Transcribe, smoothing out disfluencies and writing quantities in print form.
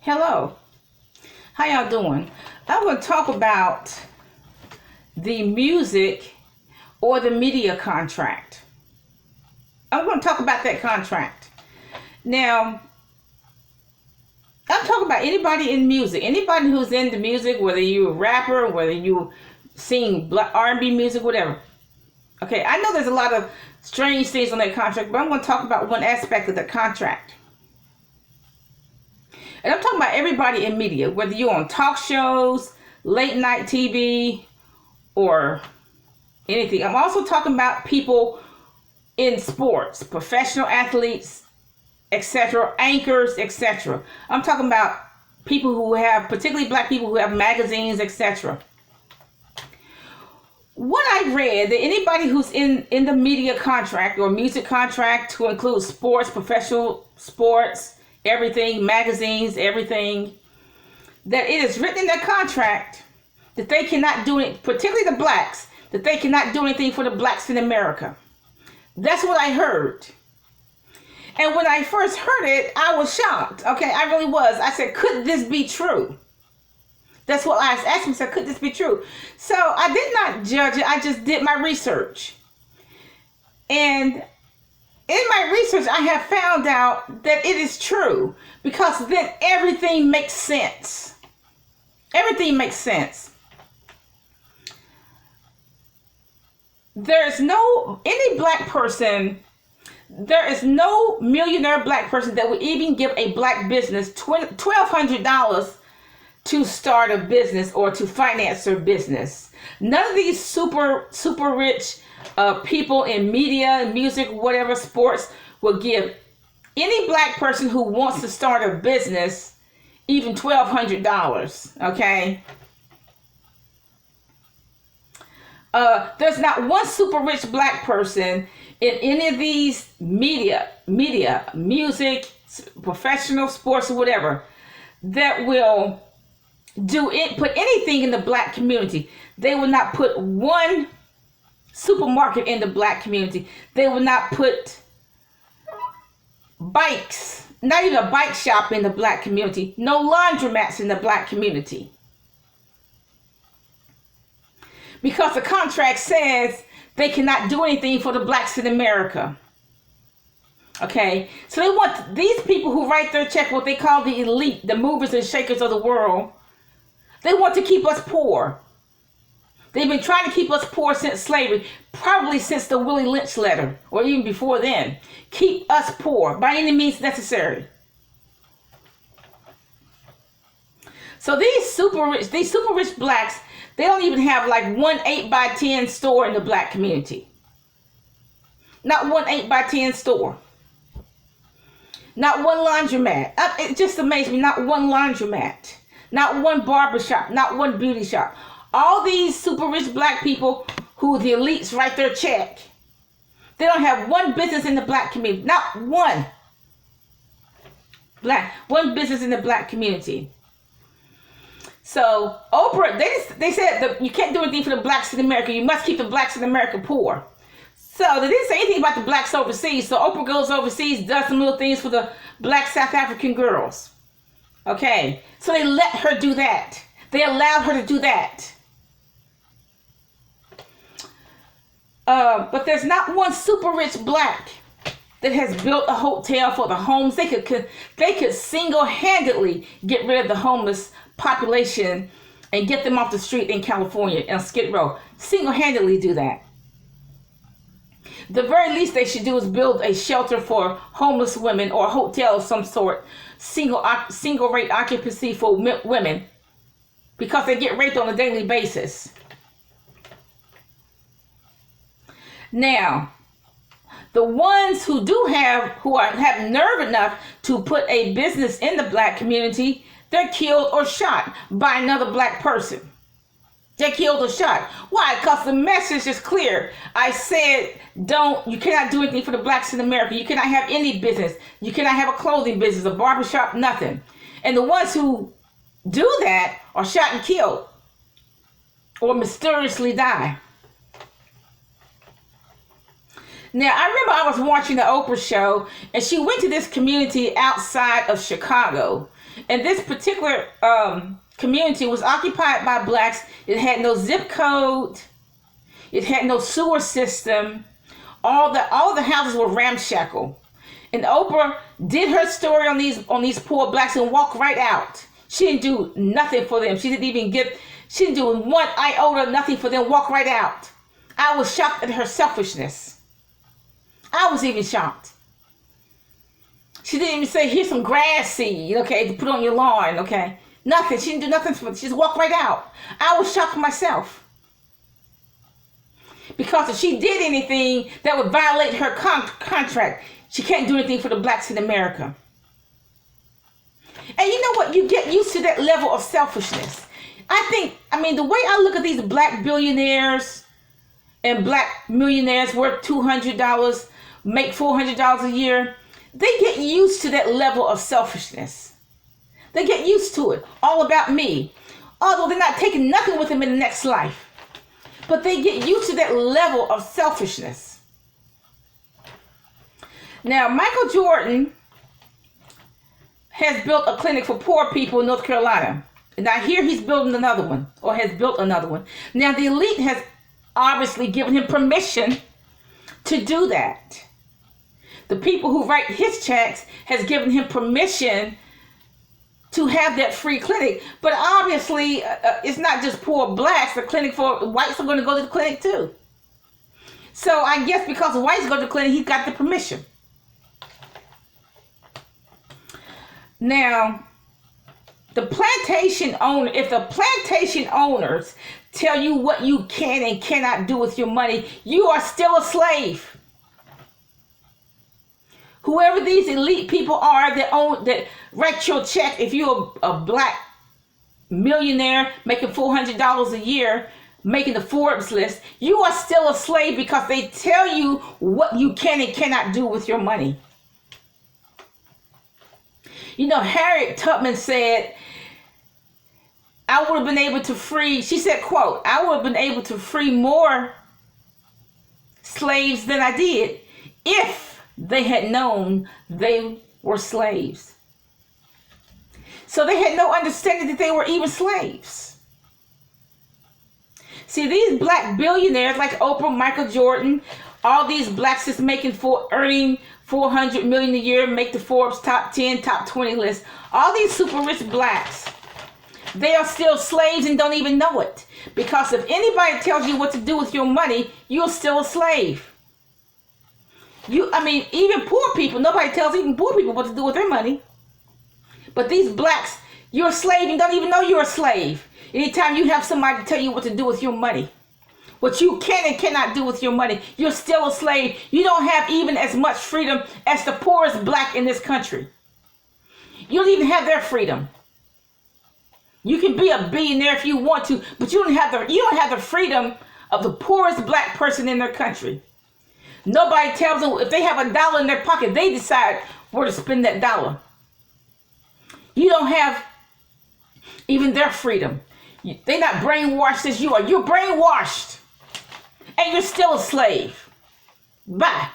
Hello, how y'all doing? I'm going to talk about the music or the media contract. I'm going to talk about that contract. Now, I'm talking about anybody in music, anybody who's into music, whether you're a rapper, whether you sing R&B music, whatever. Okay, I know there's a lot of strange things on that contract, but I'm going to talk about one aspect of the contract. And I'm talking about everybody in media, whether you're on talk shows, late night TV, or anything. I'm also talking about people in sports, professional athletes, etc., anchors, etc. I'm talking about people who have, particularly black people who have magazines, etc. What I read, that anybody who's in the media contract or music contract, to include sports, professional sports, everything, magazines, everything, that it is written in their contract that they cannot do it, particularly the blacks, that they cannot do anything for the blacks in America. That's what I heard. And when I first heard it, I was shocked. Okay, I really was. I said, could this be true? That's what I was asking myself, could this be true? So I did not judge it. I just did my research. And in my research, I have found out that it is true, because then everything makes sense. Everything makes sense. There's no millionaire black person that would even give a black business $1,200 to start a business or to finance their business. None of these super rich people in media, music, whatever, sports will give any black person who wants to start a business even $1,200. Okay. There's not one super rich black person in any of these media, music, professional sports, or whatever, that will put anything in the black community. They will not put one supermarket in the black community. They will not put bikes, not even a bike shop in the black community. No laundromats in the black community. Because the contract says they cannot do anything for the blacks in America. Okay, so they want these people who write their check, what they call the elite, the movers and shakers of the world, they want to keep us poor. They've been trying to keep us poor since slavery, probably since the Willie Lynch letter, or even before then. Keep us poor by any means necessary. So these super rich blacks, they don't even have like one 8x10 store in the black community. Not one 8x10 store. Not one laundromat. It just amazed me. Not one laundromat. Not one barbershop. Not one beauty shop. All these super rich black people who the elites write their check, they don't have one business in the black community. Not one. One business in the black community. So Oprah, they said that you can't do anything for the blacks in America. You must keep the blacks in America poor. So they didn't say anything about the blacks overseas. So Oprah goes overseas, does some little things for the black South African girls. Okay, so they let her do that. They allowed her to do that. But there's not one super rich black that has built a hotel for the homeless. They could single-handedly get rid of the homeless population and get them off the street in California on Skid Row. Single-handedly do that. The very least they should do is build a shelter for homeless women, or a hotel of some sort, single rate occupancy for women, because they get raped on a daily basis. Now, the ones who have nerve enough to put a business in the black community, they're killed or shot by another black person. They're killed or shot. Why? Because the message is clear. I said, you cannot do anything for the blacks in America. You cannot have any business. You cannot have a clothing business, a barbershop, nothing. And the ones who do that are shot and killed, or mysteriously die. Now, I remember I was watching the Oprah show, and she went to this community outside of Chicago. And this particular community was occupied by blacks. It had no zip code. It had no sewer system. All the houses were ramshackle. And Oprah did her story on these poor blacks and walked right out. She didn't do nothing for them. She didn't do one iota, nothing for them. Walk right out. I was shocked at her selfishness. I was even shocked. She didn't even say, here's some grass seed, okay, to put on your lawn, okay. Nothing. She didn't do nothing for it. She just walked right out. I was shocked myself. Because if she did anything that would violate her contract, she can't do anything for the blacks in America. And you know what? You get used to that level of selfishness. I mean, the way I look at these black billionaires and black millionaires worth $200, make $400 a year, they get used to that level of selfishness. They get used to it. All about me. Although they're not taking nothing with them in the next life. But they get used to that level of selfishness. Now, Michael Jordan has built a clinic for poor people in North Carolina. And I hear he's building another one, or has built another one. Now, the elite has obviously given him permission to do that. The people who write his checks has given him permission to have that free clinic. But obviously, it's not just poor blacks. The clinic for whites are going to go to the clinic too. So I guess because whites go to the clinic, he's got the permission. Now, the plantation owner, if the plantation owners tell you what you can and cannot do with your money, you are still a slave. Whoever these elite people are that write your check, if you're a black millionaire making $400 a year, making the Forbes list, you are still a slave because they tell you what you can and cannot do with your money. You know, Harriet Tubman said, I would have been able to free, she said, quote, I would have been able to free more slaves than I did if they had known they were slaves. So they had no understanding that they were even slaves. See, these black billionaires like Oprah, Michael Jordan, all these blacks that's earning $400 million a year, make the Forbes top 10, top 20 list. All these super rich blacks, they are still slaves and don't even know it. Because if anybody tells you what to do with your money, you're still a slave. Even poor people, nobody tells even poor people what to do with their money. But these blacks, you're a slave and don't even know you're a slave. Anytime you have somebody tell you what to do with your money, what you can and cannot do with your money, you're still a slave. You don't have even as much freedom as the poorest black in this country. You don't even have their freedom. You can be a billionaire if you want to, but you don't have the freedom of the poorest black person in their country. Nobody tells them if they have $1 in their pocket, they decide where to spend that dollar. You don't have even their freedom. They're not brainwashed as you are. You're brainwashed. And you're still a slave. Bye.